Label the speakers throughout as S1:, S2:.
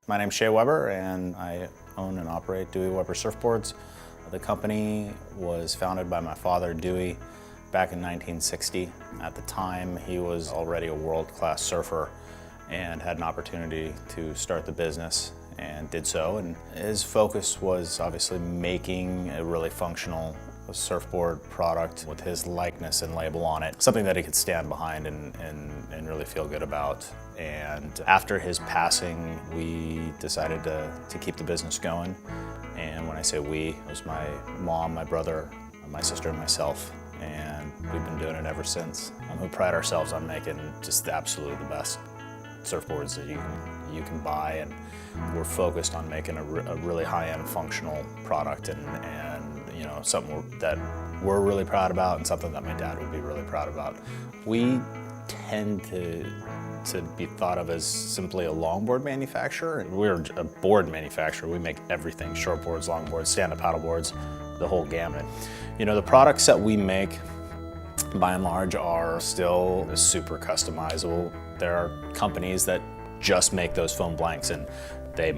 S1: My name's Shea and I own and operate Dewey Surfboards. The company was founded by my father, Dewey, back in 1960. At the time, he was already a world-class surfer and had an opportunity to start the business and did so. And his focus was obviously making a really functional surfboard product with his likeness and label on it, something that he could stand behind and really feel good about. And after his passing, we decided to keep the business going. And when I say we, it was my mom, my brother, my sister, and myself. And we've been doing it ever since. We pride ourselves on making just absolutely the best surfboards that you can buy, and we're focused on making a really high-end functional product and you know, something that we're really proud about and something that my dad would be really proud about. We tend to be thought of as simply a longboard manufacturer. We're a board manufacturer. We make everything: shortboards, longboards, stand-up paddleboards, the whole gamut. You know, the products that we make, by and large, are still super customizable. There are companies that just make those foam blanks, and they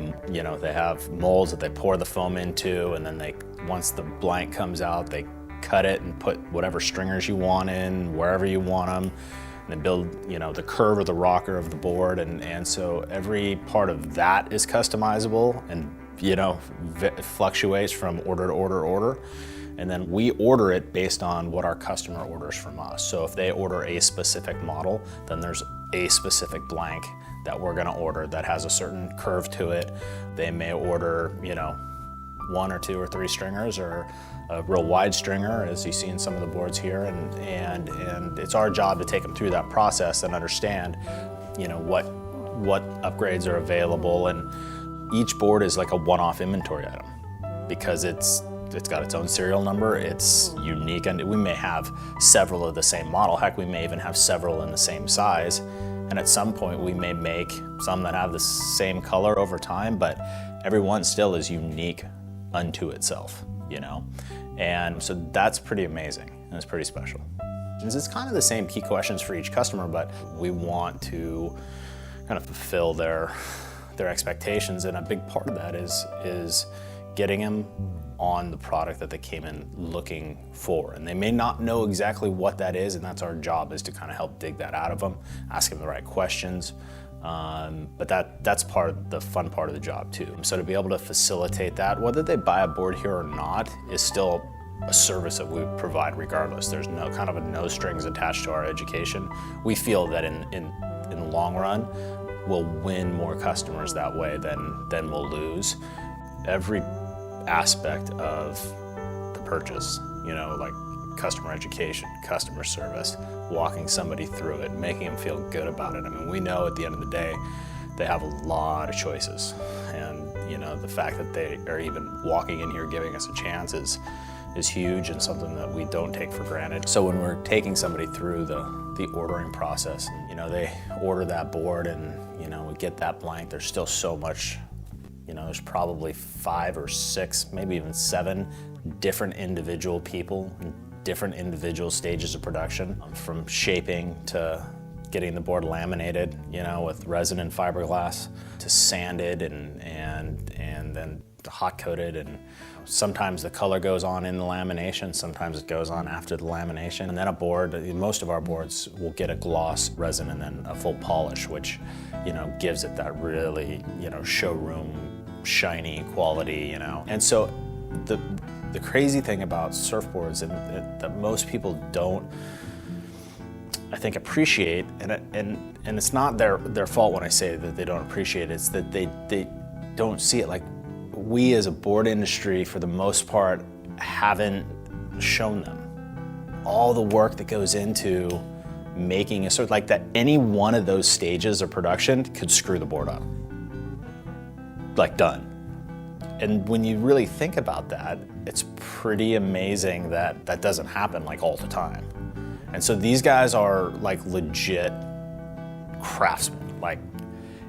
S1: have molds that they pour the foam into, and then once the blank comes out, they cut it and put whatever stringers you want in, wherever you want them, and they build, the curve or the rocker of the board, and so every part of that is customizable, and it fluctuates from order to order. And then we order it based on what our customer orders from us. So if they order a specific model, then there's a specific blank that we're gonna order that has a certain curve to it. They may order, one or two or three stringers, or a real wide stringer, as you see in some of the boards here, and it's our job to take them through that process and understand, what upgrades are available. And each board is like a one-off inventory item because it's got its own serial number, it's unique, and we may have several of the same model. Heck, we may even have several in the same size. And at some point we may make some that have the same color over time, but every one still is unique unto itself, And so that's pretty amazing, and it's pretty special. It's kind of the same key questions for each customer, but we want to kind of fulfill their expectations, and a big part of that is getting them on the product that they came in looking for. And they may not know exactly what that is, and that's our job, is to kind of help dig that out of them, ask them the right questions. But that's the fun part of the job too. So to be able to facilitate that, whether they buy a board here or not, is still a service that we provide regardless. There's no strings attached to our education. We feel that in the long run, we'll win more customers that way than we'll lose. Every aspect of the purchase, like customer education, customer service, walking somebody through it, making them feel good about it. I mean, we know at the end of the day, they have a lot of choices. And, the fact that they are even walking in here giving us a chance is huge, and something that we don't take for granted. So when we're taking somebody through the ordering process, they order that board and, we get that blank, there's still so much. There's probably 5 or 6, maybe even 7 different individual people in different individual stages of production, from shaping to getting the board laminated, with resin and fiberglass, to sanded and then hot coated. And sometimes the color goes on in the lamination, sometimes it goes on after the lamination. And then most of our boards will get a gloss resin and then a full polish, which, gives it that really, showroom shiny quality, And so the crazy thing about surfboards, and that most people don't, I think, appreciate, and it's not their fault when I say that they don't appreciate it, it's that they don't see it. Like, we as a board industry, for the most part, haven't shown them all the work that goes into making a surf, like that any one of those stages of production could screw the board up. Like, done. And when you really think about that, it's pretty amazing that that doesn't happen like all the time. And so these guys are like legit craftsmen. Like,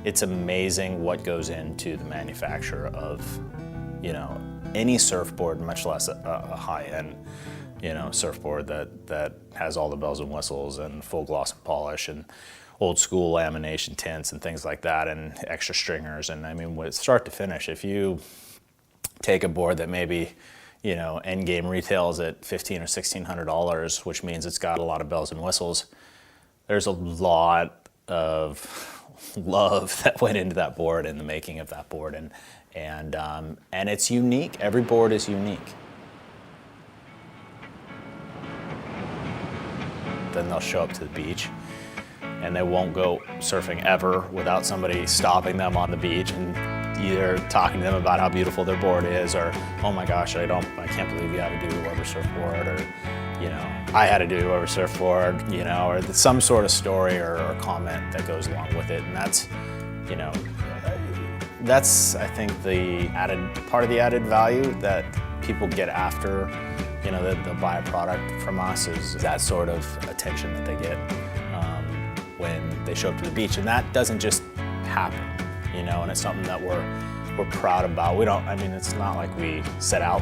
S1: it's amazing what goes into the manufacture of, any surfboard, much less a high-end, surfboard that has all the bells and whistles and full gloss and polish. And old school lamination tints and things like that, and extra stringers. And I mean, with start to finish, if you take a board that maybe, you know, end game retails at $1,500 or $1,600, which means it's got a lot of bells and whistles, there's a lot of love that went into that board and the making of that board, and it's unique. Every board is unique. Then they'll show up to the beach, and they won't go surfing ever without somebody stopping them on the beach and either talking to them about how beautiful their board is, or, oh my gosh, I can't believe you have a Dewey Weber surfboard, or, you know, I had a Dewey Weber surfboard, you know, or some sort of story or comment that goes along with it. And that's, you know, that's, I think, the part of the added value that people get after, you know, they'll buy a product from us, is that sort of attention that they get when they show up to the beach. And that doesn't just happen, you know, and it's something that we're proud about. I mean, it's not like we set out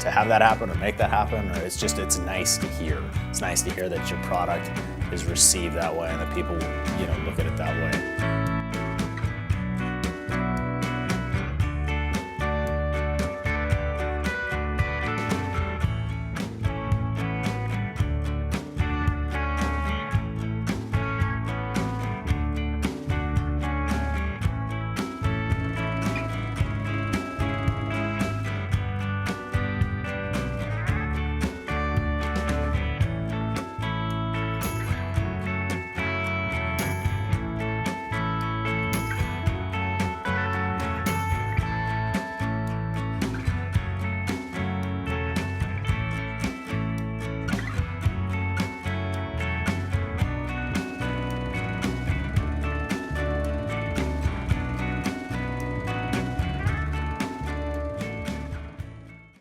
S1: to have that happen or make that happen, or it's nice to hear. It's nice to hear that your product is received that way and that people, you know, look at it that way.